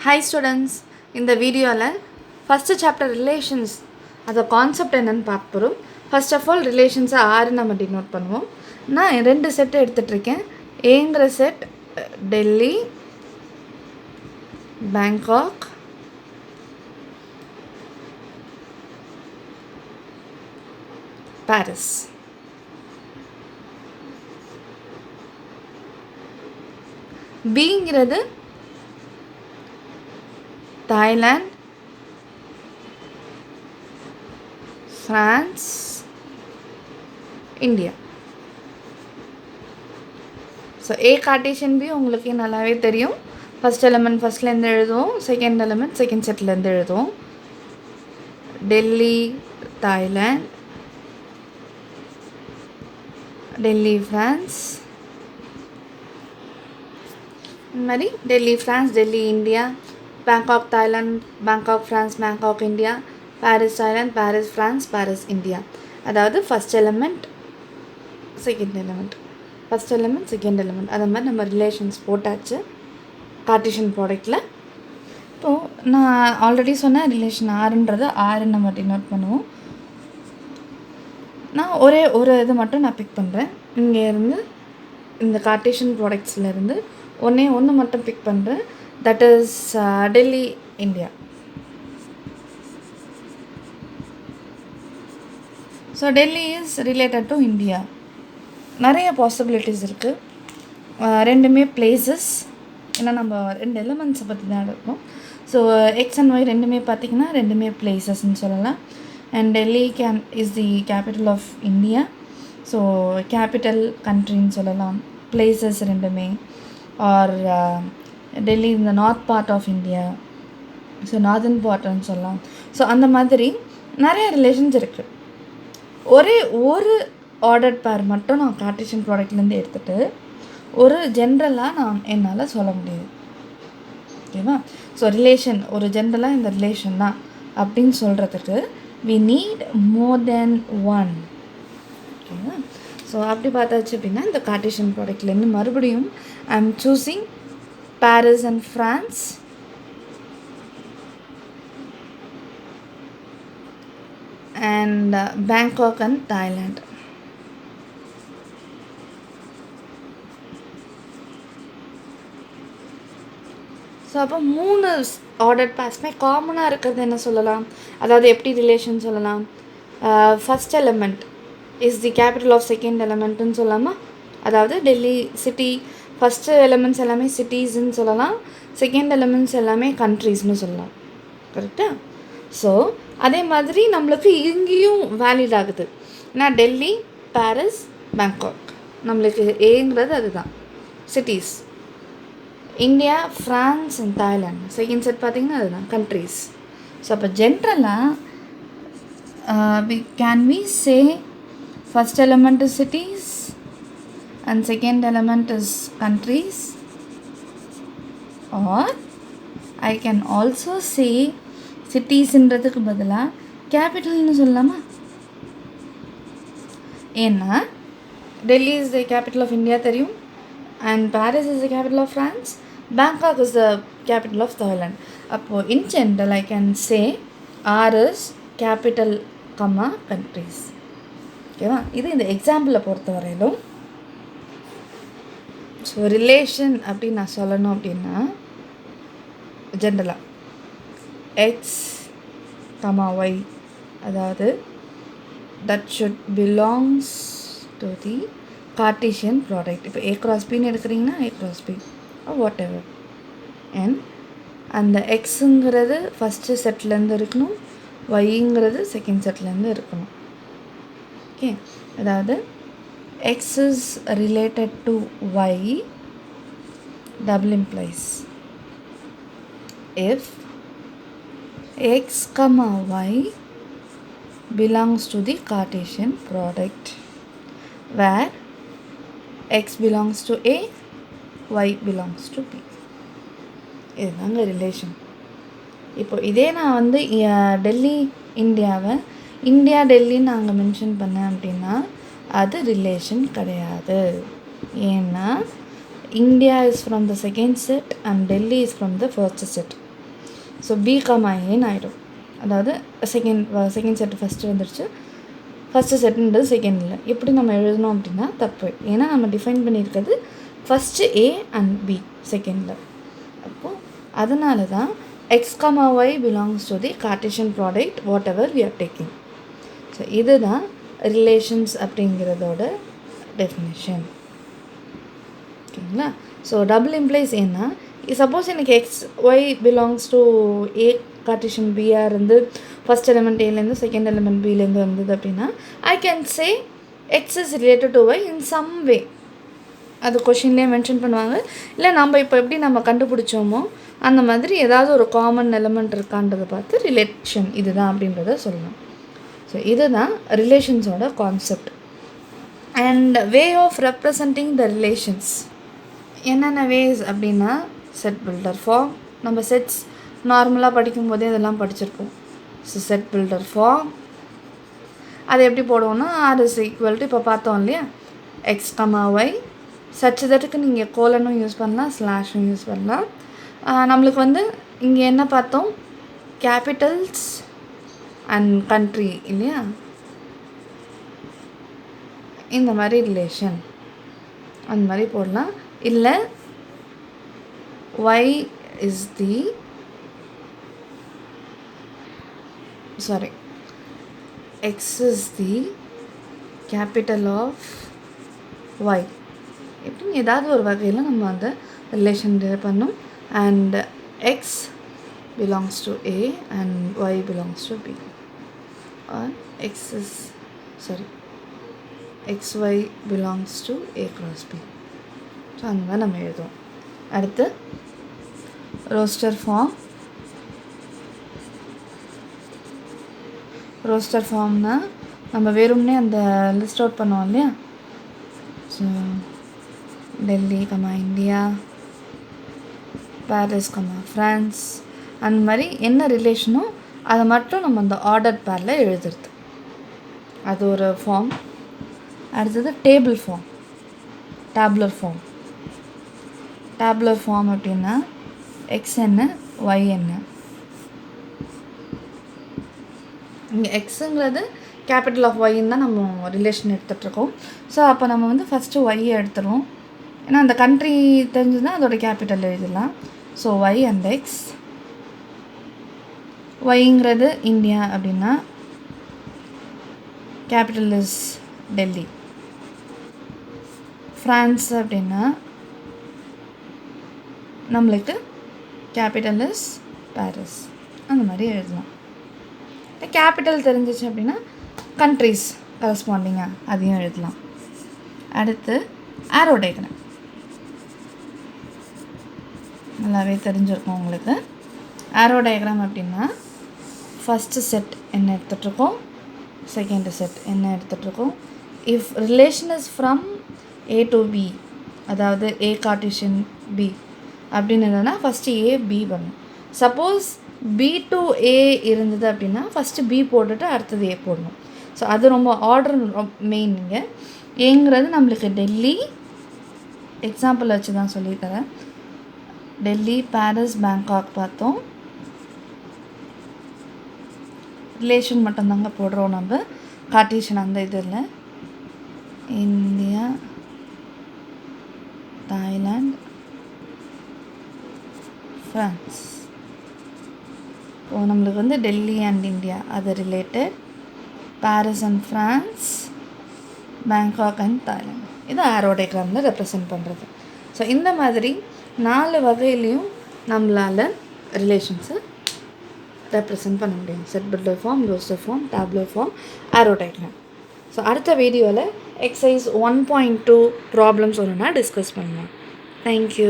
Hi students, இந்த வீடியோவில் first chapter relations அதை கான்செப்ட் என்னென்னு பார்க்க போகிறோம். ஃபர்ஸ்ட் ஆஃப் ஆல் ரிலேஷன்ஸை ஆறு நம்ம டினோட் பண்ணுவோம். நான் 2 செட்டு எடுத்துகிட்ருக்கேன். ஏங்கிற செட் டெல்லி, பேங்காக், பாரிஸ். பிங்கிறது Thailand, France, India. So A cartesian B உங்களுக்கு நல்லாவே தெரியும். ஃபஸ்ட் எலிமெண்ட் ஃபஸ்ட்லேருந்து எழுதுவோம், செகண்ட் எலிமெண்ட் செகண்ட் செட்லேருந்து எழுதுவோம். டெல்லி தாய்லாந்து, டெல்லி ஃப்ரான்ஸ், இந்த மாதிரி Delhi France, Delhi India, Bangkok Thailand, Bangkok France, Bangkok India, Paris Thailand, Paris France, Paris India. அதாவது first element second element, first element second element, அது மாதிரி நம்ம ரிலேஷன்ஸ் போட்டாச்சு கார்ட்டீசியன் ப்ராடக்டில். இப்போது நான் ஆல்ரெடி சொன்ன ரிலேஷன் ஆறுன்றது ஆறு நம்ம டினோட் பண்ணுவோம். நான் ஒரே ஒரு இது மட்டும் நான் பிக் பண்ணுறேன். இங்கேருந்து இந்த கார்ட்டீசியன் ப்ராடக்ட்ஸ்லேருந்து ஒன்று மட்டும் பிக் பண்ணுறேன். That is Delhi India. So Delhi is related to India. நிறைய பாசிபிலிட்டிஸ் இருக்குது. ரெண்டுமே பிளேசஸ், ஏன்னா நம்ம 2 எலிமெண்ட்ஸை பற்றி தான் எடுப்போம். ஸோ எக்ஸ் அண்ட் ஒய் ரெண்டுமே பார்த்திங்கன்னா ரெண்டுமே பிளேசஸ்ன்னு சொல்லலாம். And Delhi is the capital of India. So capital கண்ட்ரின்னு சொல்லலாம். பிளேசஸ் ரெண்டுமே. ஆர் டெல்லி இந்த north part of India, so northern பார்ட்னு சொல்லலாம். ஸோ அந்த மாதிரி நிறைய ரிலேஷன்ஸ் இருக்குது. ஒரு ஆர்டர் பேர் மட்டும் நான் கார்ட்டீசியன் ப்ராடக்ட்லேருந்து எடுத்துகிட்டு ஒரு ஜென்ரலாக நான் என்னால் சொல்ல முடியாது. ஓகேவா? ஸோ ரிலேஷன் ஒரு ஜென்ரலாக இந்த ரிலேஷன் தான் அப்படின்னு சொல்கிறதுக்கு we need more than one. ஓகேவா? ஸோ அப்படி பார்த்தாச்சு அப்படின்னா இந்த கார்ட்டீசியன் ப்ராடக்ட்லேருந்து மறுபடியும் I am choosing Paris and France, and Bangkok and Thailand. So அப்போ 3 ஆர்டர் பேர்ஸ்மே காமனாக இருக்கிறது என்ன சொல்லலாம்? அதாவது எப்படி ரிலேஷன் சொல்லலாம்? First element is the capital of second எலிமெண்ட்டுன்னு சொல்லாமா? அதாவது டெல்லி சிட்டி, ஃபஸ்ட்டு எலிமெண்ட்ஸ் எல்லாமே சிட்டிஸ்ன்னு சொல்லலாம், செகண்ட் எலிமெண்ட்ஸ் எல்லாமே கண்ட்ரீஸ்னு சொல்லலாம். கரெக்டாக? ஸோ அதே மாதிரி நம்மளுக்கு இங்கேயும் வேலிட் ஆகுது. ஏன்னா டெல்லி, பாரிஸ், பேங்காக் நம்மளுக்கு ஏங்கிறது அதுதான் cities. India, France and Thailand second set பார்த்திங்கன்னா அதுதான் கண்ட்ரீஸ். ஸோ அப்போ ஜென்ரலாக can we say first element is cities and second element is countries, or I can also say சிட்டிஸ்ன்றதுக்கு பதிலாக கேபிட்டல்னு சொல்லலாமா? ஏன்னா Delhi is the capital of India தெரியும், and Paris is the capital of France, Bangkok is the capital of Thailand. அப்போது in general I can say R is capital comma countries. ஓகேவா? இது இந்த எக்ஸாம்பிளை பொறுத்த வரையிலும். ஸோ ரிலேஷன் அப்படின்னு நான் சொல்லணும் அப்படின்னா ஜென்ரலாக எக்ஸ் கமா ஒய், அதாவது that should belongs to the cartesian product. இப்போ ஏ கிராஸ் பின்னு எடுக்கிறீங்கன்னா A cross B whatever. And அந்த எக்ஸுங்கிறது ஃபஸ்ட்டு செட்லேருந்து இருக்கணும், ஒய்ங்கிறது செகண்ட் செட்லேருந்து இருக்கணும். ஓகே? அதாவது x is related to y, double implies if x comma y belongs to the Cartesian product where x belongs to A, y belongs to B. இதுதாங்க relation. இப்போ இதே நான் வந்து டெல்லி இந்தியாவை இந்தியா டெல்லின்னு நாங்கள் மென்ஷன் பண்ணேன் அப்படின்னா அது ரிலேஷன் கிடையாது. ஏன்னா India is from the second set and Delhi is from the first set. So b comma ஏன்னு ஆகிடும். அதாவது செகண்ட் செட்டு ஃபஸ்ட்டு வந்துடுச்சு, ஃபஸ்ட்டு செட்டுன்றது செகண்ட் இல்லை. எப்படி நம்ம எழுதணும் அப்படின்னா தப்பு. ஏன்னா நம்ம டிஃபைன் பண்ணியிருக்கிறது ஃபஸ்ட்டு ஏ அண்ட் பி செகண்டில். அப்போது அதனால தான் X comma Y belongs to the cartesian product whatever we are taking. So இதுதான் ரிலேஷன்ஸ் அப்படிங்கிறதோட டெஃபினேஷன். ஓகேங்களா? ஸோ டபுள் இம்ப்ளைஸ் ஏன்னா சப்போஸ் எனக்கு X Y belongs to A cartesian பியாக இருந்து ஃபஸ்ட் எலிமெண்ட் ஏலேருந்து செகண்ட் எலிமெண்ட் பிலேருந்து வந்தது அப்படின்னா I can say X is related to Y in some way. அது கொஷின்லேயே மென்ஷன் பண்ணுவாங்க. இல்லை நம்ம இப்போ எப்படி நம்ம கண்டுபிடிச்சோமோ அந்த மாதிரி ஏதாவது ஒரு காமன் எலிமெண்ட் இருக்கான்றதை பார்த்து ரிலேஷன் இதுதான் அப்படின்றத சொல்லலாம். ஸோ இதுதான் ரிலேஷன்ஸோட concept. And way of representing the relations என்னென்ன வேஸ் அப்படின்னா செட் பில்டர் ஃபார்ம். நம்ம செட்ஸ் நார்மலாக படிக்கும்போதே இதெல்லாம் படிச்சிருப்போம். ஸோ செட் பில்டர் ஃபார்ம் அது எப்படி போடுவோன்னா ஆர் இஸ் ஈக்குவல் டு இப்போ பார்த்தோம் இல்லையா எக்ஸ் கமா ஒய் சச் தட்டுக்கு நீங்கள் கோலனும் யூஸ் பண்ணலாம், ஸ்லாஷும் யூஸ் பண்ணலாம். நம்மளுக்கு வந்து இங்கே என்ன பார்த்தோம், கேபிட்டல்ஸ் அண்ட் கண்ட்ரி இல்லையா, இந்த மாதிரி ரிலேஷன் அந்த மாதிரி போடலாம். இல்லை y is the x is the capital of y. எப்படின்னு ஏதாவது ஒரு வகையில் நம்ம அந்த ரிலேஷன் பண்ணணும். And x belongs to A and y belongs to B, or x Y belongs to A cross B. So அந்த மாதிரி நம்ம எழுதுவோம். அடுத்து ரோஸ்டர் ஃபார்ம்னா நம்ம வெறும்னே அந்த லிஸ்ட் அவுட் பண்ணுவோம் இல்லையா. So Delhi comma India, Paris comma France, அந்த மாதிரி என்ன ரிலேஷனோ அதை மட்டும் நம்ம அந்த ஆர்டர் பேரில் எழுதுறது, அது ஒரு ஃபார்ம். அடுத்தது டேபுலர் ஃபார்ம் அப்படின்னா எக்ஸ் என்ன ஒய் என்ன. இங்கே எக்ஸுங்கிறது கேபிட்டல் ஆஃப் ஒய்ன்னு தான் நம்ம ரிலேஷன் எடுத்துகிட்ருக்கோம். ஸோ அப்போ நம்ம வந்து ஃபஸ்ட்டு ஒய்யை எடுத்துருவோம். ஏன்னா அந்த கண்ட்ரி தெரிஞ்சுன்னா அதோட கேபிட்டல் எழுதலாம். So Y and X. ஒய்ங்கிறது இந்தியா அப்படின்னா கேபிட்டல் இஸ் டெல்லி. ஃப்ரான்ஸ் அப்படின்னா நம்மளுக்கு கேபிட்டல் இஸ் பாரிஸ். அந்த மாதிரி எழுதலாம். கேபிட்டல் தெரிஞ்சிச்சு அப்படின்னா கண்ட்ரிஸ் கரஸ்பாண்டிங்காக அதையும் எழுதலாம். அடுத்து ஆரோ டயக்ராம் நல்லாவே தெரிஞ்சிருக்கும் உங்களுக்கு. ஆரோ டயக்ராம் அப்படின்னா ஃபஸ்ட்டு செட் என்ன எடுத்துகிட்ருக்கோம், செகண்ட் செட் என்ன எடுத்துகிட்ருக்கோம். If relation is from A to B, அதாவது ஏ கார்ட்டீசியன் பி அப்படின்னு என்னென்னா ஃபஸ்ட்டு ஏ பி பண்ணணும். சப்போஸ் பி டு ஏ இருந்தது அப்படின்னா ஃபஸ்ட்டு பி போட்டுட்டு அடுத்தது ஏ போடணும். ஸோ அது ரொம்ப ஆர்டர் மெயின். இங்கே ஏங்கிறது நம்மளுக்கு டெல்லி எக்ஸாம்பிள் வச்சு தான் சொல்லித்தரேன். டெல்லி, பாரிஸ், பேங்காக் பார்த்தோம். ரிலேஷன் மட்டும்தாங்க போடுறோம் நம்ம, கார்ட்டீசியன் அந்த இதில். India, Thailand, France. இப்போது நம்மளுக்கு வந்து டெல்லி அண்ட் இந்தியா அது related, Paris and France, Bangkok and Thailand. இது ஆரோ டயக்ராமில் ரெப்ரசன்ட் பண்ணுறது. ஸோ இந்த மாதிரி 4 வகையிலையும் நம்மளால் ரிலேஷன்ஸை ரெப்ரசன்ட் பண்ண முடியும். Set builder form, roster form, tabular form, arrow diagram. So அடுத்த வீடியோவில் எக்ஸசைஸ் 1.2 ப்ராப்ளம்ஸ் ஒன்றுனா டிஸ்கஸ் பண்ணலாம். தேங்க்யூ.